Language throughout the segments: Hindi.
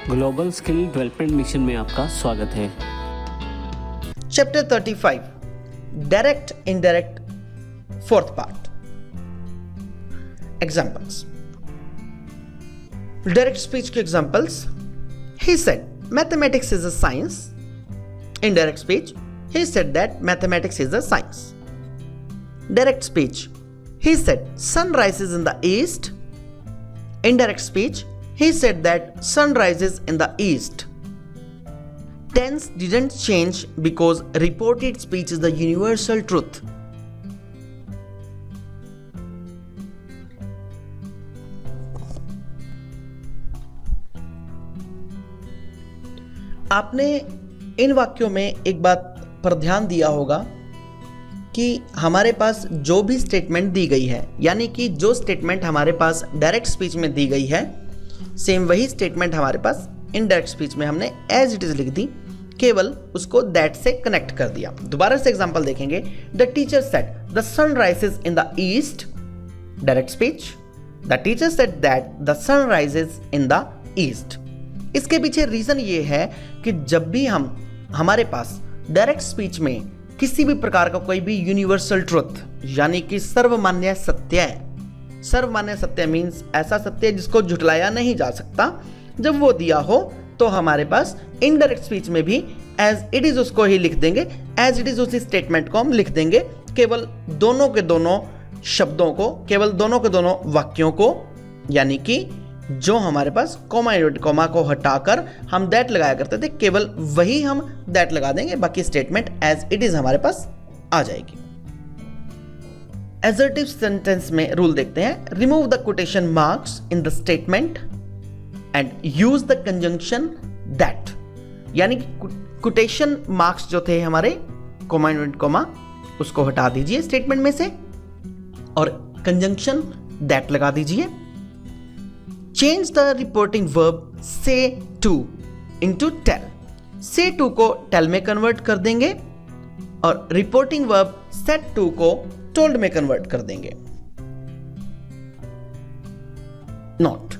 ग्लोबल स्किल डेवलपमेंट मिशन में आपका स्वागत है। Chapter 35 direct indirect fourth part. Examples, direct speech के examples. He said mathematics is a science. Indirect speech, he said that mathematics is a science. Direct speech, he said sun rises in the east. Indirect speech, he said that sun rises in the east. Tense didn't change because reported speech is the universal truth. आपने इन वाक्यों में एक बात पर ध्यान दिया होगा कि हमारे पास जो भी स्टेटमेंट दी गई है, यानी कि जो स्टेटमेंट हमारे पास डायरेक्ट स्पीच में दी गई है, सेम वही स्टेटमेंट हमारे पास इनडायरेक्ट स्पीच में हमने एज इट इज लिख दी, केवल उसको दैट से कनेक्ट कर दिया। दोबारा से एग्जांपल देखेंगे। The teacher said the sun rises in the east. Direct speech, the teacher said that the sun rises in the east. इसके पीछे रीजन ये है कि जब भी हमारे पास डायरेक्ट स्पीच में किसी भी प्रकार का कोई भी यूनिवर्सल ट्रुथ, यानी कि सर्वमान्य सत्य है, सर्वमान्य सत्य मीन्स ऐसा सत्य जिसको झुटलाया नहीं जा सकता, जब वो दिया हो तो हमारे पास इनडायरेक्ट स्पीच में भी एज इट इज उसको ही लिख देंगे, एज इट इज उसी स्टेटमेंट को हम लिख देंगे, केवल दोनों के दोनों शब्दों को, केवल दोनों के दोनों वाक्यों को, यानी कि जो हमारे पास कॉमा कॉमा को हटाकर हम दैट लगाया करते थे, केवल वही हम दैट लगा देंगे, बाकी स्टेटमेंट एज इट इज हमारे पास आ जाएगी। एसर्टिव सेंटेंस में रूल देखते हैं। Remove the quotation marks in the statement and use the conjunction that, यानी कि कोटेशन मार्क्स जो थे हमारे कॉमा कॉमा उसको हटा दीजिए स्टेटमेंट में से और कंजंक्शन दैट लगा दीजिए। चेंज द रिपोर्टिंग वर्ब से टू इनटू टेल। से टू को टेल में कन्वर्ट कर देंगे और रिपोर्टिंग वर्ब सेड टू को टोल्ड में कन्वर्ट कर देंगे। नोट,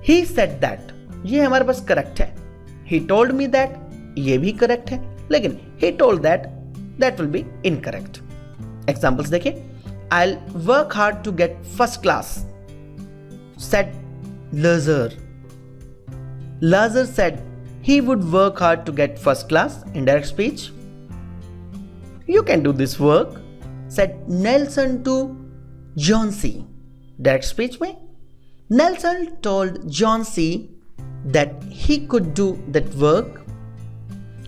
ही सेड दैट, ये हमारे पास करेक्ट है। ही टोल्ड मी दैट, ये भी करेक्ट है, लेकिन he told that, that will be incorrect. Examples देखिए। I will work hard to get first class, said Lazar. Lazar said he would work hard to get first class. Indirect speech. You can do this work, said Nelson to John C. Direct speech में Nelson told John C that he could do that work.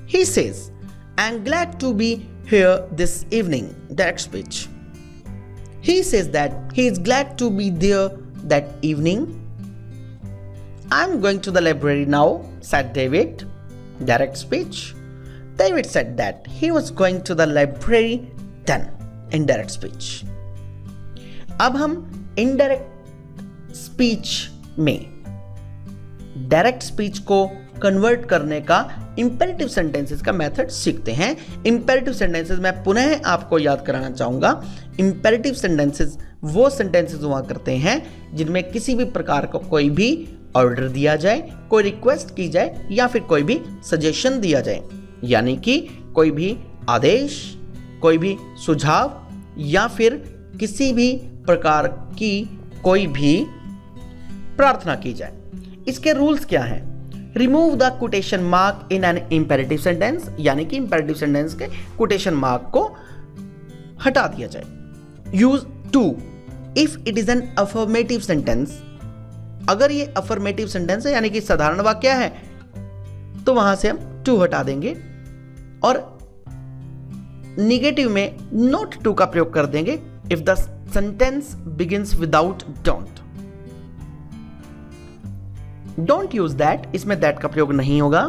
He says, I'm glad to be here this evening. Direct speech. He says that he is glad to be there that evening. I'm going to the library now, said David. Direct speech. David said that he was going to the library then. Indirect speech. अब हम indirect speech में डायरेक्ट स्पीच को कन्वर्ट करने का इंपेरेटिव सेंटेंसेस का मेथड सीखते हैं। इंपेरेटिव सेंटेंसेस मैं पुनः आपको याद कराना चाहूंगा। इंपेरेटिव सेंटेंसेस वो सेंटेंसेस हुआ करते हैं जिनमें किसी भी प्रकार का कोई भी ऑर्डर दिया जाए, कोई रिक्वेस्ट की जाए या फिर कोई भी सजेशन दिया जाए, यानी कि कोई भी आदेश, कोई भी सुझाव या फिर किसी भी प्रकार की कोई भी प्रार्थना की जाए। इसके रूल्स क्या हैं? Remove the quotation mark in an imperative sentence, यानी कि इंपेरेटिव सेंटेंस के कोटेशन मार्क को हटा दिया जाए। Use to if it is an affirmative sentence. अगर ये अफर्मेटिव सेंटेंस है, यानी कि साधारण वाक्य है, तो वहां से हम टू हटा देंगे और निगेटिव में नोट टू का प्रयोग कर देंगे if the sentence begins without don't. Don't use that, इसमें दैट का प्रयोग नहीं होगा।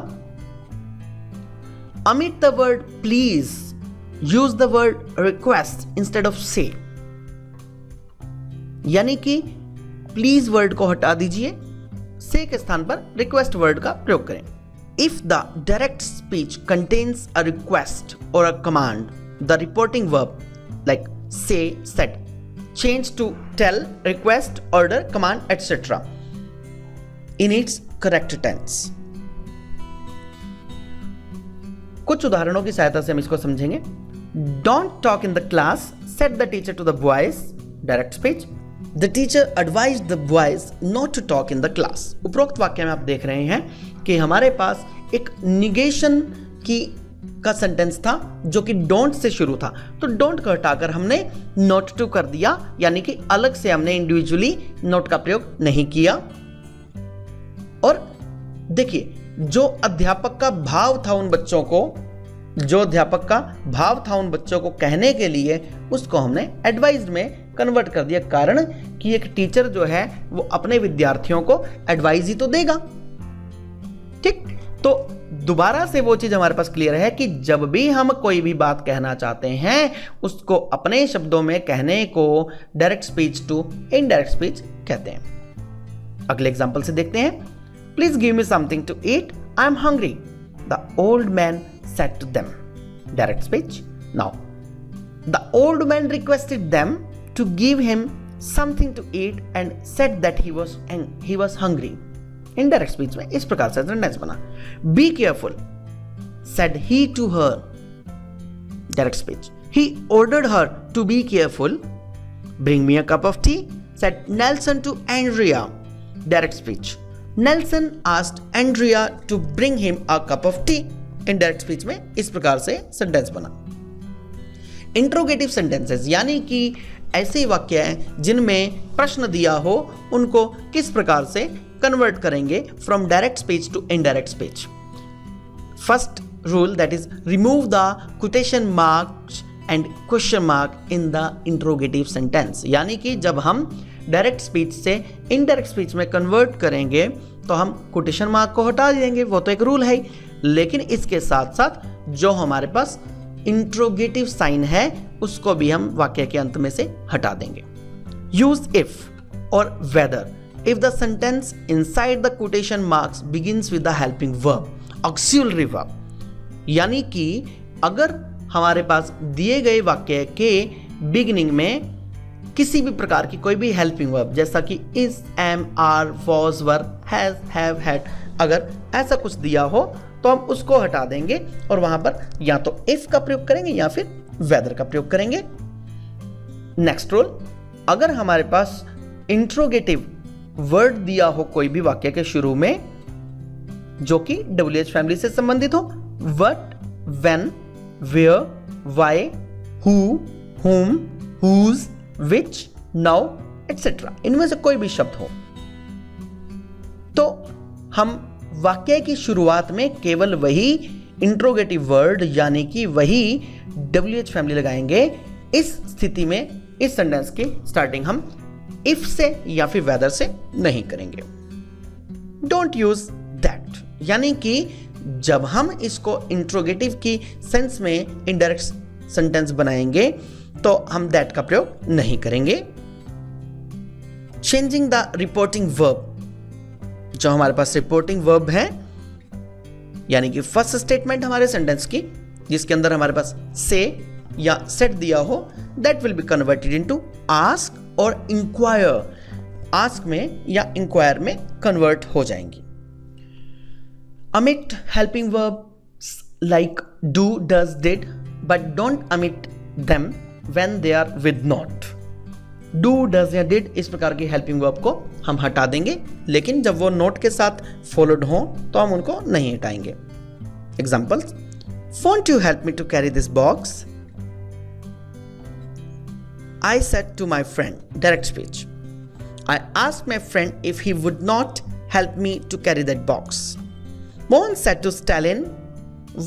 omit the word please, use the word request instead of say, यानी कि प्लीज वर्ड को हटा दीजिए, से के स्थान पर रिक्वेस्ट वर्ड का प्रयोग करें। If the direct speech contains a request और a command, the reporting verb like say, said, change to tell, request, order, command, etc. in its correct tense. कुछ उदाहरणों की सहायता से हम इसको समझेंगे। Don't talk in the class, said the teacher to the boys, direct speech. The teacher advised the boys not to talk in the class. उपरोक्त वाक्य में आप देख रहे हैं कि हमारे पास एक निगेशन का सेंटेंस था जो कि डोंट से शुरू था, तो डोंट को हटाकर हमने नॉट टू कर दिया, यानी कि अलग से हमने इंडिविजुअली नॉट का प्रयोग नहीं किया। और देखिए, जो अध्यापक का भाव था उन बच्चों को कहने के लिए, उसको हमने एडवाइज्ड में कन्वर्ट कर दिया। कारण कि एक टीचर जो है वो अपने विद्यार्थियों को एडवाइस ही तो देगा। ठीक, तो दोबारा से वो चीज हमारे पास क्लियर है कि जब भी हम कोई भी बात कहना चाहते हैं, उसको अपने शब्दों में कहने को direct speech to indirect speech कहते हैं। अगले एग्जांपल से देखते हैं। Please give me something to eat, I am hungry, the old man said to them, direct speech. Now the old man requested them to give him something to eat and said that he was hungry. Indirect speech में इस प्रकार से सेंटेंस बना। Be careful, said he to her, direct speech. He ordered her to be careful. Bring me a cup of tea, said Nelson to Andrea, direct speech. Nelson asked Andrea to bring him a cup of tea. Indirect speech में इस प्रकार से सेंटेंस बना। इंट्रोगेटिव सेंटेंसेस यानी कि ऐसे वाक्य हैं जिनमें प्रश्न दिया हो, उनको किस प्रकार से कन्वर्ट करेंगे from direct speech to indirect speech. First rule, that is remove the quotation marks and question mark in the interrogative sentence. यानी कि जब हम डायरेक्ट स्पीच से इनडायरेक्ट स्पीच में कन्वर्ट करेंगे तो हम कोटेशन मार्क को हटा देंगे, वो तो एक रूल है। लेकिन इसके साथ साथ जो हमारे पास इंट्रोगेटिव साइन है उसको भी हम वाक्य के अंत में से हटा देंगे। यूज इफ और weather if the sentence inside the quotation marks begins with the helping verb, auxiliary verb। यानी कि अगर हमारे पास दिए गए वाक्य के बिगिनिंग में किसी भी प्रकार की कोई भी हेल्पिंग वर्ब, जैसा कि is, am, are, was, were, has, have, had, अगर ऐसा कुछ दिया हो तो हम उसको हटा देंगे और वहां पर या तो इफ का प्रयोग करेंगे या फिर वेदर का प्रयोग करेंगे। नेक्स्ट रूल, अगर हमारे पास इंट्रोगेटिव वर्ड दिया हो कोई भी वाक्य के शुरू में जो कि WH फैमिली से संबंधित हो, what, when, where, why, who, whom, whose, which, now, etcetera, इनमें से कोई भी शब्द हो, तो हम वाक्य की शुरुआत में केवल वही इंट्रोगेटिव वर्ड यानी कि वही WH फैमिली लगाएंगे। इस स्थिति में इस सेंटेंस की स्टार्टिंग हम इफ से या फिर वेदर से नहीं करेंगे। डोंट यूज दैट, यानी कि जब हम इसको इंट्रोगेटिव की सेंस में इनडायरेक्ट सेंटेंस बनाएंगे तो हम दैट का प्रयोग नहीं करेंगे। चेंजिंग द रिपोर्टिंग वर्ब, जो हमारे पास रिपोर्टिंग वर्ब है यानी कि फर्स्ट स्टेटमेंट हमारे सेंटेंस की जिसके अंदर हमारे पास से या सेट दिया हो, that will be converted into ask और इंक्वायर। आस्क में या इंक्वायर में कन्वर्ट हो जाएंगी। omit helping verbs like do, does, did, but don't omit them when they are with not. do, does या did इस प्रकार की हेल्पिंग वर्ब को हम हटा देंगे, लेकिन जब वो नोट के साथ फॉलोड हो तो हम उनको नहीं हटाएंगे। Examples, won't you help me to carry this box? I said to my friend, direct speech. I asked my friend if he would not help me to carry that box. Mohan said to Stalin,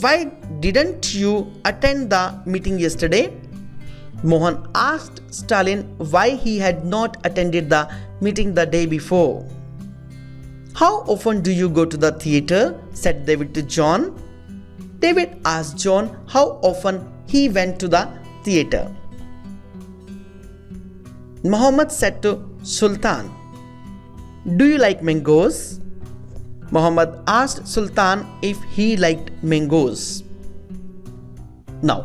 why didn't you attend the meeting yesterday? Mohan asked Stalin why he had not attended the meeting the day before. How often do you go to the theater? Said David to John. David asked John how often he went to the theater. Muhammad said to Sultan, do you like mangoes? Muhammad asked Sultan if he liked mangoes. Now,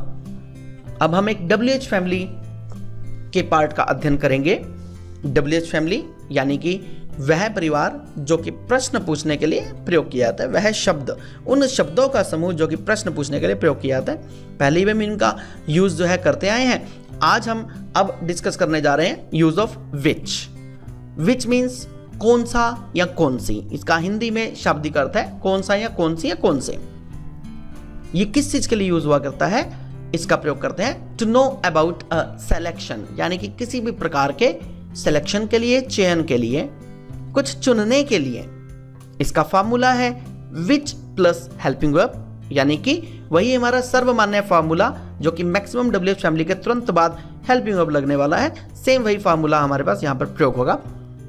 अब हम एक WH फैमिली के पार्ट का अध्ययन करेंगे। WH फैमिली यानी कि वह परिवार जो कि प्रश्न पूछने के लिए प्रयोग किया जाता है, वह शब्द, उन शब्दों का समूह जो कि प्रश्न पूछने के लिए प्रयोग किया जाता है। पहले भी हम इनका यूज जो है करते आए हैं। आज हम अब डिस्कस करने जा रहे हैं use of which. Which means कौन सा या कौन सी। इसका हिंदी में शाब्दिक अर्थ है कौन सा या कौन सी या कौन से। ये किस चीज के लिए यूज हुआ करता है? इसका प्रयोग करते हैं to know about a selection, यानी कि किसी भी प्रकार के सिलेक्शन के लिए, चयन के लिए, कुछ चुनने के लिए। इसका फार्मूला है विच प्लस हेल्पिंग वर्ब, यानी कि वही हमारा सर्वमान्य फार्मूला जो कि मैक्सिमम WH फैमिली के तुरंत बाद हेल्पिंग वर्ब लगने वाला है। सेम वही फार्मूला हमारे पास यहां पर प्रयोग होगा।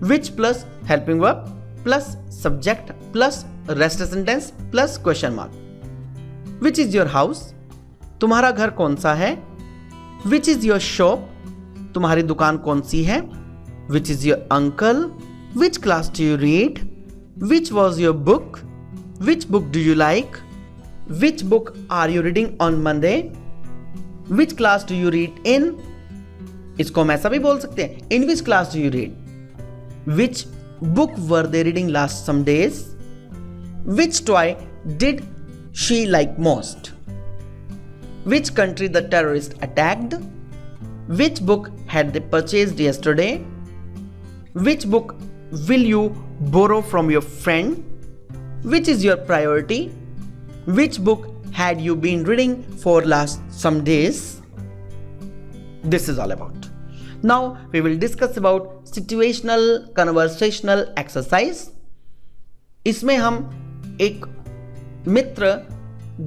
Which plus helping verb plus subject plus rest sentence plus question mark. Which is your house, तुम्हारा घर कौन सा है। विच इज योर शॉप, तुम्हारी दुकान कौन सी है। Which is your uncle, which class do you read, which was your book, which book do you like, which book are you reading on Monday, which class do you read in. इसको हम ऐसा भी बोल सकते हैं, in which class do you read, which book were they reading last some days, which toy did she like most, which country the terrorist attacked, which book had they purchased yesterday, which book will you borrow from your friend, which is your priority, which book had you been reading for last some days. This is all about. Now we will discuss about situational conversational exercise. इसमें हम एक मित्र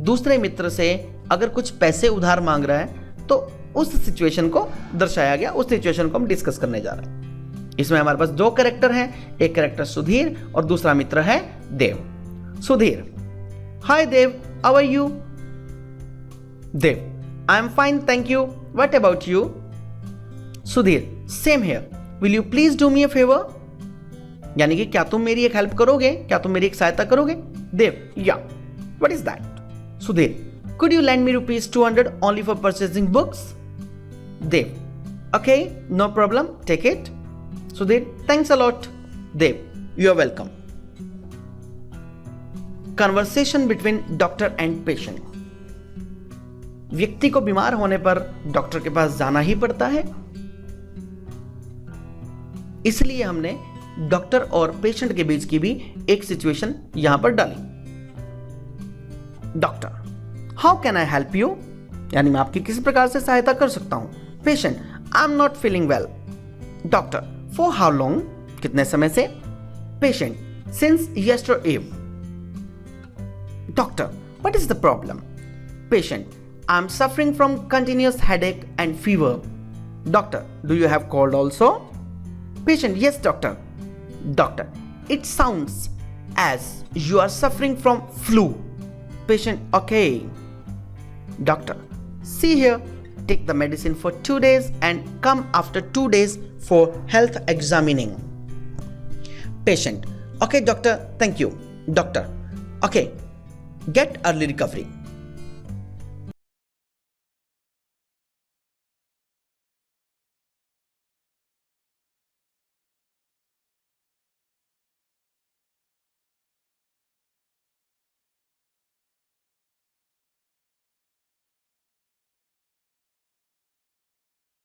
दूसरे मित्र से अगर कुछ पैसे उधार मांग रहा है तो उस सिचुएशन को दर्शाया गया, उस सिचुएशन को हम डिस्कस करने जा रहे हैं। इसमें हमारे पास दो कैरेक्टर हैं, एक कैरेक्टर सुधीर और दूसरा मित्र है Dev. Sudhir, hi Dev, how are you. Dev, I am fine thank you, what about you. Sudhir, same here, will you please do me a favour, यानी कि क्या तुम मेरी एक हेल्प करोगे, क्या तुम मेरी एक सहायता करोगे। देव, या, what is that. Sudhir, could you lend me rupees 200 only for purchasing books? Dev, okay, no problem, take it. Sudhir, thanks a lot. Dev, you are welcome. Conversation between doctor and patient. व्यक्ति को बीमार होने पर डॉक्टर के पास जाना ही पड़ता है, इसलिए हमने डॉक्टर और पेशेंट के बीच की भी एक सिचुएशन यहां पर डाली। Doctor, how can I help you, यानी मैं आपकी किसी प्रकार से सहायता कर सकता हूं। Patient, I am not feeling well. Doctor, for how long, कितने समय से। Patient, since yestereve. Doctor, what is the problem. Patient, I am suffering from continuous headache and fever. Doctor, do you have cold also. Patient, yes doctor. Doctor, it sounds as you are suffering from flu. Patient, okay. Doctor, see here, take the medicine for 2 days and come after 2 days for health examining. Patient, okay doctor, thank you. Doctor, okay, get early recovery.